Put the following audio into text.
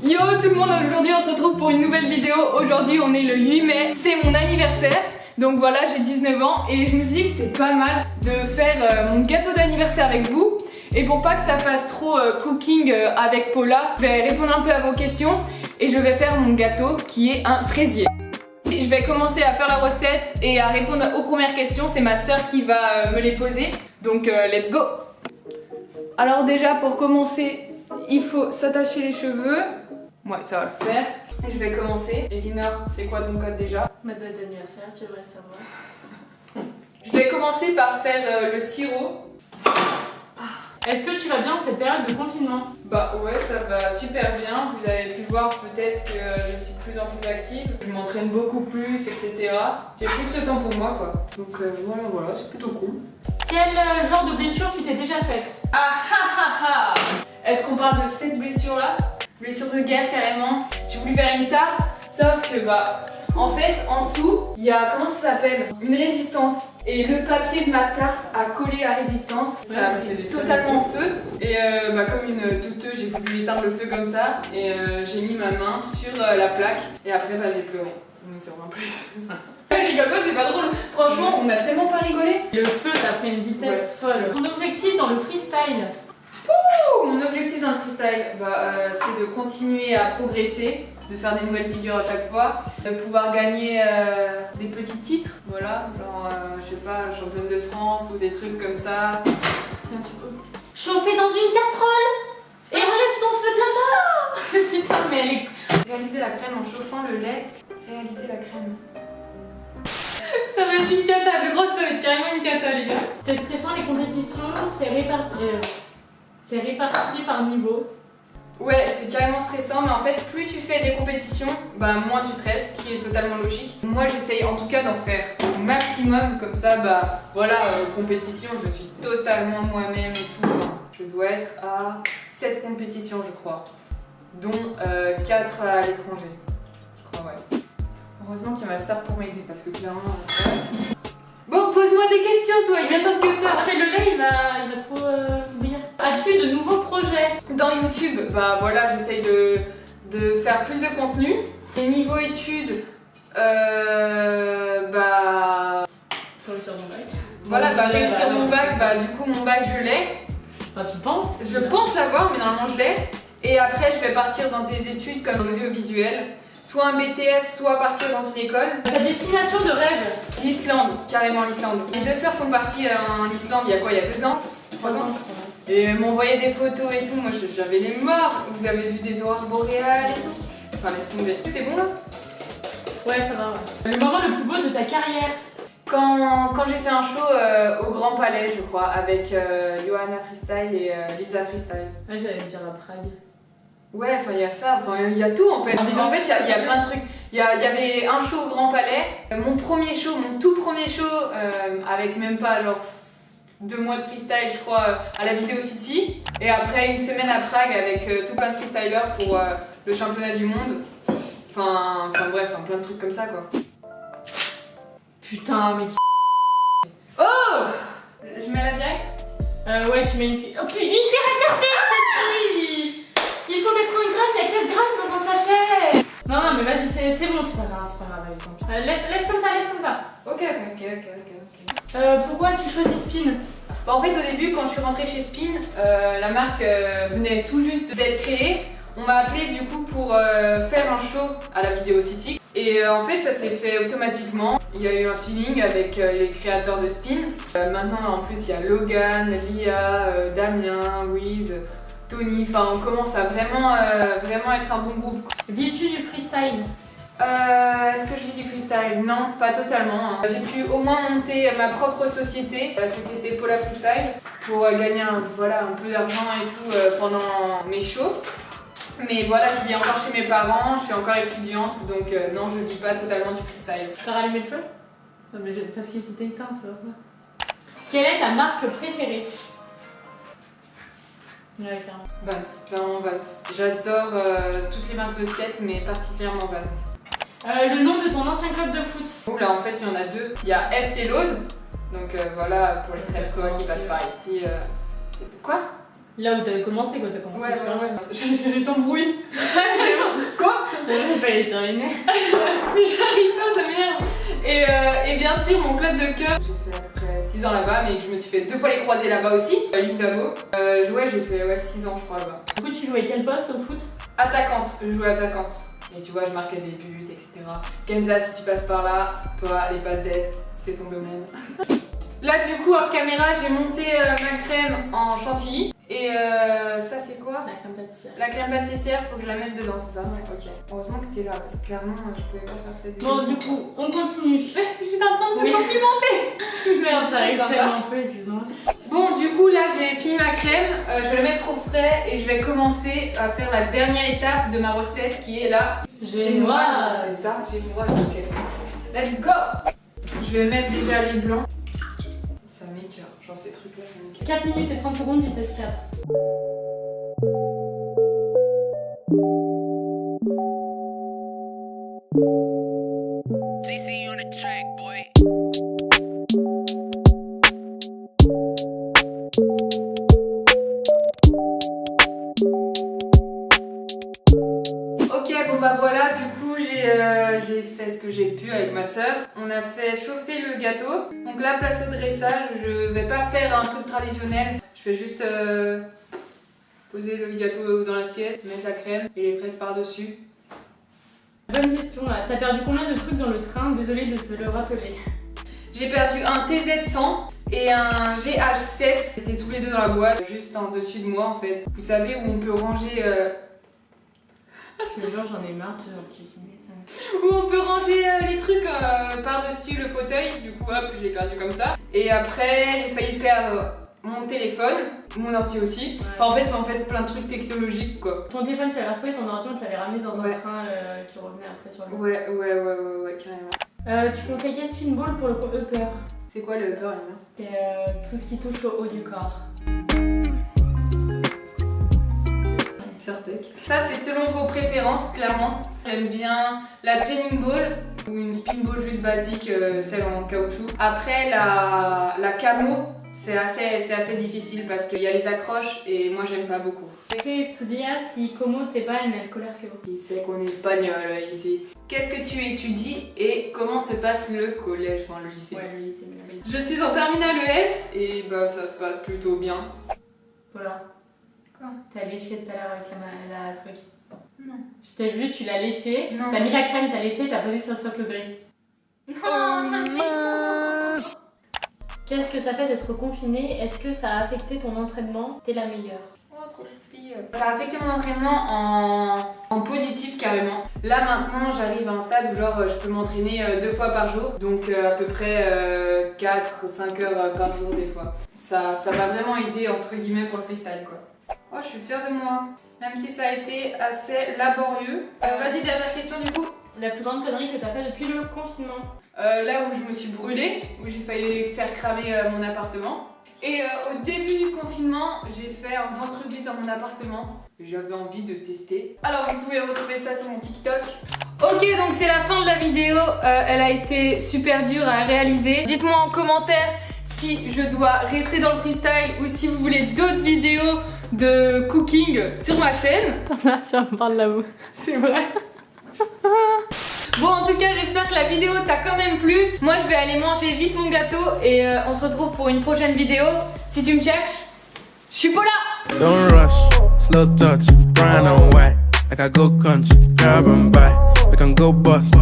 Yo tout le monde, aujourd'hui on se retrouve pour une nouvelle vidéo. Aujourd'hui on est le 8 mai, c'est mon anniversaire. Donc voilà, j'ai 19 ans et je me suis dit que c'était pas mal de faire mon gâteau d'anniversaire avec vous. Et pour pas que ça fasse trop cooking avec Paula, je vais répondre un peu à vos questions et je vais faire mon gâteau qui est un fraisier. Je vais commencer à faire la recette et à répondre aux premières questions, c'est ma soeur qui va me les poser. Donc let's go. Alors déjà pour commencer, il faut s'attacher les cheveux. Ouais, ça va le faire. Et je vais commencer. Elinor, c'est quoi ton code déjà? Ma date d'anniversaire, tu devrais savoir. Je vais commencer par faire le sirop. Est-ce que tu vas bien en cette période de confinement? Bah ouais, ça va super bien. Vous avez pu voir peut-être que je suis de plus en plus active. Je m'entraîne beaucoup plus, etc. J'ai plus de temps pour moi quoi. Donc voilà, c'est plutôt cool. Quel genre de blessure tu t'es déjà faite? Ah ah ah ah! Est-ce qu'on parle de cette blessure là? Blessure de guerre carrément. J'ai voulu faire une tarte, sauf que bah en fait en dessous il y a, comment ça s'appelle, une résistance. Et le papier de ma tarte a collé la résistance, ouais, ça a pris totalement feu. Et bah comme une douteuse, j'ai voulu éteindre le feu comme ça. Et j'ai mis ma main sur la plaque. Et après bah j'ai pleuré. Mais c'est vraiment plus. Je rigole pas, c'est pas drôle. Franchement, on a tellement pas rigolé. Le feu t'a pris une vitesse folle. Ton objectif dans le freestyle? Mon objectif dans le freestyle, c'est de continuer à progresser, de faire des nouvelles figures à chaque fois, de pouvoir gagner des petits titres, voilà, genre je sais pas, championne de France ou des trucs comme ça. Tiens, tu peux chauffer dans une casserole et relève ton feu de la main. Putain, mais elle est... Réaliser la crème en chauffant le lait, réaliser la crème. Ça va être une cata, je crois que ça va être carrément une cata les gars. C'est stressant les compétitions, c'est réparti par niveau. Ouais, c'est carrément stressant, mais en fait, plus tu fais des compétitions, bah moins tu stresses, ce qui est totalement logique. Moi, j'essaye en tout cas d'en faire au maximum, comme ça, bah voilà, compétition, je suis totalement moi-même et tout. Enfin, je dois être à 7 compétitions, je crois, dont 4 à l'étranger. Je crois, ouais. Heureusement qu'il y a ma soeur pour m'aider, parce que clairement. Bon, pose-moi des questions, toi, ils attendent que ça. Ah, mais le lait, il va trop bouillir. As-tu de nouveaux projets? Dans YouTube, bah voilà, j'essaye de faire plus de contenu. Et niveau études, bah... Réussir mon bac. Voilà, bah réussir mon bac, bah du coup mon bac je l'ai. Bah tu penses? Je pense l'avoir, mais normalement je l'ai. Et après je vais partir dans des études comme l'audiovisuel. Soit un BTS, soit partir dans une école. Ta destination de rêve? L'Islande, carrément l'Islande. Mes deux sœurs sont parties en Islande il y a quoi, il y a 2 ans? 3 ans. Et elles m'envoyaient des photos et tout, moi j'avais les morts. Vous avez vu des aurores boréales et tout? Enfin laisse tomber. C'est bon là? Ouais, ça va, ouais. Le moment le plus beau de ta carrière? Quand j'ai fait un show au Grand Palais, je crois, avec Johanna Freestyle et Lisa Freestyle. Ouais, j'allais dire à Prague. Ouais, enfin il y a ça, enfin il y a tout en fait. En fait, il y a plein de trucs. Il y avait un show au Grand Palais, mon premier show, mon tout premier show, avec même pas genre 2 mois de freestyle, je crois, à la Video City. Et après une semaine à Prague avec tout plein de freestylers pour le championnat du monde. Enfin bref, plein de trucs comme ça quoi. Putain, mais Oh! Je mets la direct? ouais, tu mets une cuillère. Oh, une cuillère à café, cette. Il faut mettre un gramme, il y a 4 grammes dans un sachet. Non, mais vas-y, c'est bon, c'est pas grave, allez, tant pis. Laisse comme ça. Ok. Pourquoi tu choisis Spin? Bah en fait au début quand je suis rentrée chez Spin, la marque venait tout juste d'être créée. On m'a appelé du coup pour faire un show à la Video City. Et en fait ça s'est fait automatiquement. Il y a eu un feeling avec les créateurs de Spin. Maintenant en plus il y a Logan, Lia, Damien, Wiz, Tony. Enfin on commence à vraiment être un bon groupe. Vis-tu du freestyle? Est-ce que je vis du freestyle? Non, pas totalement. J'ai pu au moins monter ma propre société, la société Paula Freestyle, pour gagner un peu d'argent et tout pendant mes shows. Mais voilà, je vis encore chez mes parents, je suis encore étudiante, donc non, je vis pas totalement du freestyle. T'as rallumé le feu? Non, mais parce qu'il s'était éteint, ça va pas. Quelle est ta marque préférée? Ouais, clairement. Vans, clairement Vans. J'adore toutes les marques de skate, mais particulièrement Vans. Le nom de ton ancien club de foot? Oula, en fait, il y en a 2. Il y a FC Lose, donc voilà, pour les crêpes-toi qui passent par ici. Quoi? Là où t'avais commencé, quoi, t'as commencé super loin. J'ai les tambouilles. J'ai les Je vais pas aller sur les nerfs. Mais j'arrive pas, ça m'énerve. Et bien sûr, mon club de cœur. J'ai fait à peu près 6 ans là-bas, mais je me suis fait 2 fois les croisés là-bas aussi. Ligue d'Amo. Ouais, j'ai fait 6 ans, je crois, là-bas. Du coup, tu jouais quel poste au foot? Attaquante, je jouais attaquante. Et tu vois, je marquais des buts, etc. Kenza, si tu passes par là, toi, les passes d'Est, c'est ton domaine. Là, du coup, hors caméra, j'ai monté ma crème en chantilly. Et ça, c'est quoi? La crème pâtissière. La crème pâtissière, faut que je la mette dedans, c'est ça? Ouais, ok. Heureusement que t'es là, parce que clairement, je pouvais pas faire cette vidéo. Bon, du coup, on continue. J'étais en train de te complimenter. Merde, ça arrive sympa. tellement peu, excuse-moi. Bon, du coup, là, j'ai fini ma crème. Je vais la mettre au frais et je vais commencer à faire la dernière étape de ma recette qui est la Génoise. C'est ça, génoise, ok. Let's go. Je vais mettre déjà les blancs. Ça m'écoeure, genre ces trucs-là, ça m'écoeure. 4 minutes et 30 secondes, vitesse 4. DC on the track, boy. Ok, bon bah voilà, du coup j'ai fait ce que j'ai pu avec ma soeur. On a fait chauffer le gâteau. Donc là, place au dressage, je vais pas faire un truc traditionnel. Je vais juste poser le gâteau dans l'assiette, mettre la crème et les fraises par-dessus. Bonne question là. T'as perdu combien de trucs dans le train? Désolée de te le rappeler. J'ai perdu un TZ100 et un GH7. C'était tous les deux dans la boîte, juste en dessus de moi en fait. Vous savez où on peut ranger... Je genre, j'en ai marre de toujours cuisiner. Où on peut ranger les trucs par-dessus le fauteuil, du coup hop, je l'ai perdu comme ça. Et après, j'ai failli perdre mon téléphone, mon ordi aussi. Ouais. Enfin, en fait, plein de trucs technologiques quoi. Ton téléphone, tu l'avais retrouvé, ton ordi, tu l'avais ramené dans un Ouais. train qui revenait après sur le. Ouais, carrément. Tu conseilles quel spin ball pour le upper? C'est quoi le upper, Alina? C'est tout ce qui touche au haut du corps. Tech. Ça, c'est selon vos préférences, clairement. J'aime bien la training ball ou une spin ball juste basique, celle en caoutchouc. Après, la camo, c'est assez difficile parce qu'il y a les accroches et moi, j'aime pas beaucoup. Perché studiassi como te va nel collegio? Il sait qu'on est espagnol ici. Qu'est-ce que tu étudies et comment se passe le collège, enfin le lycée? Ouais, le lycée, mais Je suis en terminale ES et bah ça se passe plutôt bien. Voilà. Quoi? T'as léché tout à l'heure avec la truc. Non. Je t'ai vu, tu l'as léché. Non. T'as mis la crème, t'as léché, t'as posé sur le socle gris. Non, ça me fait. Qu'est-ce que ça fait d'être confiné? Est-ce que ça a affecté ton entraînement? T'es la meilleure. Oh, trop choupi. Ça a affecté mon entraînement en positif carrément. Là maintenant j'arrive à un stade où genre je peux m'entraîner 2 fois par jour. Donc à peu près 4-5 heures par jour des fois. Ça m'a vraiment aidé entre guillemets pour le freestyle quoi. Oh, je suis fière de moi. Même si ça a été assez laborieux. Vas-y, dernière question du coup. La plus grande connerie que t'as fait depuis le confinement? Là où je me suis brûlée, où j'ai failli faire cramer mon appartement. Et au début du confinement, j'ai fait un ventre glisse dans mon appartement. J'avais envie de tester. Alors vous pouvez retrouver ça sur mon TikTok. Ok, donc c'est la fin de la vidéo. Elle a été super dure à réaliser. Dites-moi en commentaire si je dois rester dans le freestyle ou si vous voulez d'autres vidéos de cooking sur ma chaîne. Tu vas me parler là-haut. C'est vrai. Bon, en tout cas, j'espère que la vidéo t'a quand même plu. Moi, je vais aller manger vite mon gâteau et on se retrouve pour une prochaine vidéo. Si tu me cherches, je suis pas là. Don't rush, slow touch, brown and white. Like I go country, grab and buy. We can go bust.